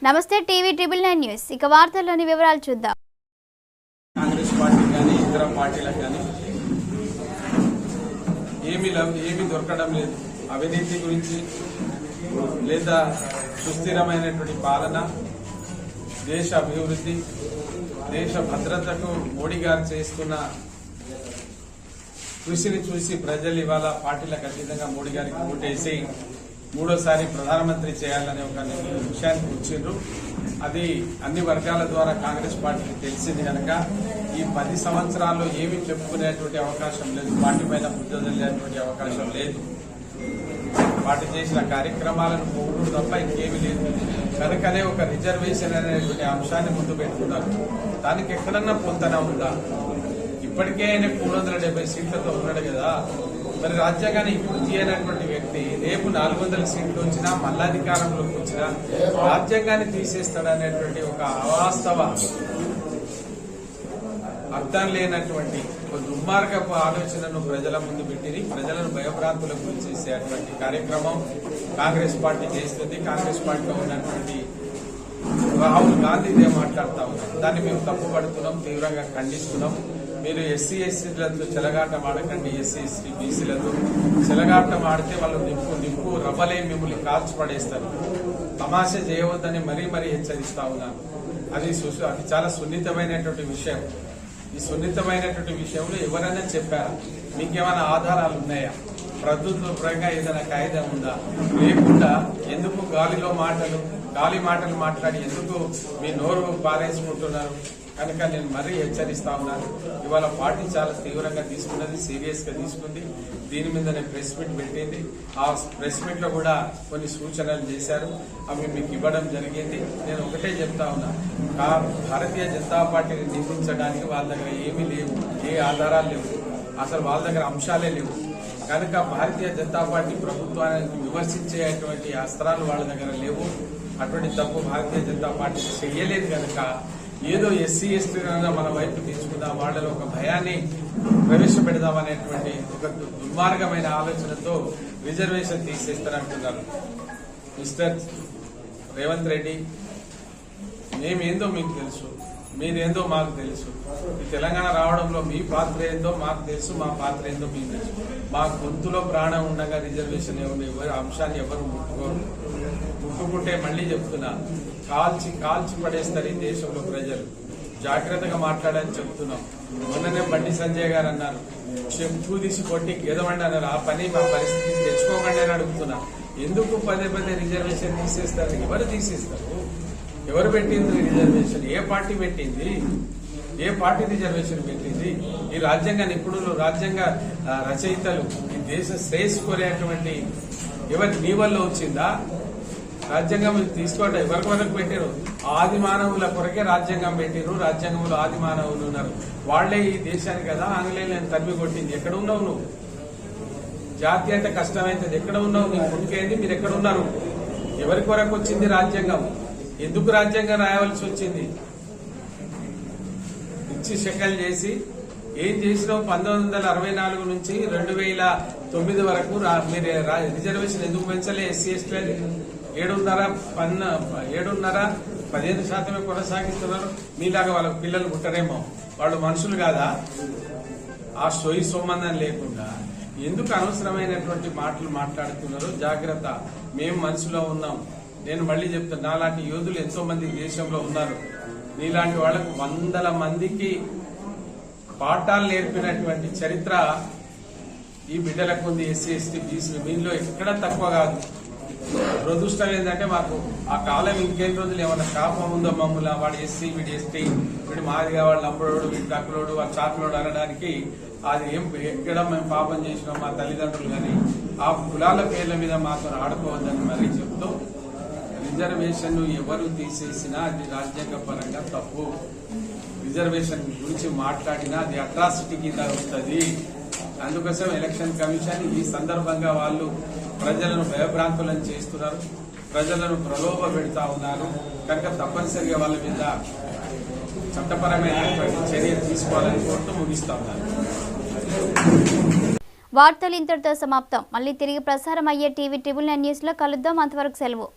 నమస్తే TV triple 9 news ఇక వార్తల్లోని వివరాలు చూద్దాం. కాంగ్రెస్ పార్టీ కానీ ఇతర పార్టీలకు కానీ ఏమీ దొరకడం లేదు. అవినీతి గురించి లేదా సుస్థిరమైనటువంటి పాలన, దేశ అభివృద్ధి, దేశ భద్రతకు మోడీ గారు చేస్తున్న కృషిని చూసి ప్రజలు ఇవాళ పార్టీలకు అతీతంగా మోడీ గారికి ఓటేసి మూడోసారి ప్రధానమంత్రి చేయాలనే ఒక విషయానికి వచ్చిండ్రు. అది అన్ని వర్గాల ద్వారా కాంగ్రెస్ పార్టీకి తెలిసింది కనుక ఈ 10 సంవత్సరాల్లో ఏమీ చెప్పుకునేటువంటి అవకాశం లేదు, పార్టీ పైన బుద్ధి అవకాశం లేదు. పార్టీ చేసిన కార్యక్రమాలను పోగొట్టు తప్ప ఇంకేమీ లేదు. కనుకనే ఒక రిజర్వేషన్ అనేటువంటి అంశాన్ని ముందు పెట్టుకున్నారు. దానికి ఎక్కడన్నా పొంతన ఉందా? ఇప్పటికే ఆయన 370 సీట్లతో ఉన్నాడు కదా. మరి రాజ్యాంగాన్ని ఇప్పుడు తీయనటువంటి వ్యక్తి రేపు 400 సీట్లు వచ్చినా మళ్ళా అధికారంలోకి వచ్చినా రాజ్యాంగాన్ని తీసేస్తాడనేటువంటి ఒక అవాస్తవ అర్థం లేనటువంటి ఒక దుర్మార్గపు ఆలోచనను ప్రజల ముందు పెట్టి ప్రజలను భయభ్రాంతులకు గురి చేసేటువంటి కార్యక్రమం కాంగ్రెస్ పార్టీ చేస్తుంది. కాంగ్రెస్ పార్టీలో ఉన్నటువంటి రాహుల్ గాంధీ ఇదే మాట్లాడుతూ ఉన్నారు. దాన్ని మేము తప్పుపడుతున్నాం, తీవ్రంగా ఖండిస్తున్నాం. మీరు ఎస్సీ ఎస్సీలతో చెలగాటం ఆడకండి. ఎస్సీ ఎస్టీ బీసీలతో చెలగాటం ఆడితే వాళ్ళు నిప్పు రవ్వలే మిమ్మల్ని కాల్చి పడేస్తారు. తమాషా చేయవద్దని మరీ హెచ్చరిస్తా ఉన్నాను. అది చాలా సున్నితమైనటువంటి విషయం. ఈ సున్నితమైనటువంటి విషయంలో ఎవరైనా చెప్పారా? మీకేమైనా ఆధారాలు ఉన్నాయా? ప్రభుత్వపరంగా ఏదైనా కాయిదా ఉందా? లేకుండా ఎందుకు గాలి మాటలు మాట్లాడి ఎందుకు మీ నోరు పారేసుకుంటున్నారు? కనుక నేను మరీ హెచ్చరిస్తా ఉన్నాను. ఇవాళ పార్టీ చాలా తీవ్రంగా తీసుకున్నది, సీరియస్ గా తీసుకుంది. దీని మీద నేను ప్రెస్ మీట్ పెట్టింది. ఆ ప్రెస్ మీట్ లో కూడా కొన్ని సూచనలు చేశారు, అవి మీకు ఇవ్వడం జరిగింది. నేను ఒకటే చెప్తా ఉన్నా, భారతీయ జనతా పార్టీని నిందించడానికి వాళ్ళ దగ్గర ఏమీ లేవు, ఏ ఆధారాలు లేవు, అసలు వాళ్ళ దగ్గర అంశాలే లేవు. కనుక భారతీయ జనతా పార్టీ ప్రభుత్వానికి విమర్శించేటువంటి అస్త్రాలు వాళ్ళ దగ్గర లేవు. అటువంటి తప్పు భారతీయ జనతా పార్టీ చెయ్యలేదు. కనుక ఏదో ఎస్సీ ఎస్టీ మన వైపు తీసుకుందాం, వాళ్ళలో ఒక భయాన్ని ప్రవేశపెడదామనేటువంటి ఒక దుర్మార్గమైన ఆలోచనతో రిజర్వేషన్ తీసేస్తారంటున్నారు. మిస్టర్ రేవంత్ రెడ్డి, మేమేందో మీకు తెలుసు, మీరేందో మాకు తెలుసు. ఈ తెలంగాణ రావడంలో మీ పాత్ర ఏందో మాకు తెలుసు, మా పాత్ర ఏందో మీకు తెలుసు. మా గొంతులో ప్రాణం ఉండగా రిజర్వేషన్ ఎవరు అంశాన్ని ఎవరు ముట్టుకుంటే మళ్లీ చెప్తున్నా, కాల్చి పడేస్తారు ఈ దేశంలో ప్రజలు. జాగ్రత్తగా మాట్లాడని చెప్తున్నాం. మొన్ననే బండి సంజయ్ గారు అన్నారు, చెప్పు తీసి కొట్టి గెదవండి అన్నారు. ఆ పని మా పరిస్థితి తెచ్చుకోకండి అని అడుగుతున్నా. ఎందుకు పదే రిజర్వేషన్ తీసేస్తారు? ఎవరు తీసేస్తారు? ఎవరు పెట్టింది రిజర్వేషన్? ఏ పార్టీ పెట్టింది? ఏ పార్టీ రిజర్వేషన్ పెట్టింది? ఈ రాజ్యాంగ నిపుణులు, రాజ్యాంగ రచయితలు, ఈ దేశ శ్రేయస్సు కోరేటువంటి ఎవరి మీ వల్ల వచ్చిందా? రాజ్యాంగం తీసుకోవడం ఎవరికి వరకు పెట్టారు? ఆది మానవుల కొరకే రాజ్యాంగం పెట్టారు. రాజ్యాంగంలో ఆది మానవులు ఉన్నారు. వాళ్లే ఈ దేశానికి కదా ఆంగ్లేయులను తరిమి కొట్టింది. ఎక్కడ ఉన్నావు నువ్వు? జాతీయత కష్టమైంది. ఎక్కడ ఉన్నావు? నీ కొడుకేంది? మీరు ఎక్కడ ఉన్నారు? ఎవరి కొరకు వచ్చింది రాజ్యాంగం? ఎందుకు రాజ్యాంగం రాయవలసి వచ్చింది? ఇచ్చి షెకల్ చేసి ఏం చేసినావు? 1964 నుంచి 2009 వరకు మీరు రిజర్వేషన్ ఎందుకు పెంచలే? ఎస్సీ ఎస్టీ 7.5% కొనసాగిస్తున్నారు. మీలాగా వాళ్ళకి పిల్లలు పుట్టరేమో, వాళ్ళు మనుషులు కాదా? ఆ సొమ్మందం లేకుండా ఎందుకు అనవసరమైనటువంటి మాటలు మాట్లాడుతున్నారు? జాగ్రత్త, మేము మనసులో ఉన్నాం. నేను మళ్లీ చెప్తాను, నాలాంటి యోధులు ఎంతో మంది దేశంలో ఉన్నారు. నీలాంటి వాళ్లకు 100 మందికి పాఠాలు నేర్పినటువంటి చరిత్ర ఈ బిడ్డలకు ఉంది. ఎస్సీ ఎస్టీ బీసీ మీలో ఎక్కడ తక్కువ కాదు. దురదృష్టం ఏంటంటే మాకు ఆ కాలం ఇంకేం రోజులు ఏమన్నా శాపం ఉందో మమ్మల్ని, వాడు ఎస్సీ వీడు ఎస్టీ వీడు మాదిగా వాడు లంబడోడు వీడు డక్కులోడు వాడు చాకులోడు అనడానికి అది ఎక్కడ మేము పాపం చేసినాం మా తల్లిదండ్రులు. కానీ ఆ కులాల పేర్ల మీద మాతో ఆడుకోవద్దని మరీ చెప్తూ, రిజర్వేషన్ ఎవరు తీసేసినా అది రాజ్యాంగ పరంగా తప్పు. రిజర్వేషన్ గురించి మాట్లాడినా అది అట్రాసిటీ కింద వస్తుంది. అందుకోసం ఎలక్షన్ కమిషన్ ఈ సందర్భంగా వాళ్ళు ప్రజలను భయభ్రాంతులను చేస్తున్నారు, ప్రజలను ప్రలోభ పెడతా ఉన్నారు. కనుక తప్పనిసరిగా వాళ్ళ మీద చట్టపరమైనటువంటి చర్యలు తీసుకోవాలని కోరుతూ ముగిస్తా ఉన్నారు. వార్తలు ఇంతటితో సమాప్తం. మళ్ళీ తిరిగి ప్రసారం అయ్యే టీవీ ట్రిపుల్ 9 న్యూస్ లో కలుద్దాం. అంతవరకు సెలవు.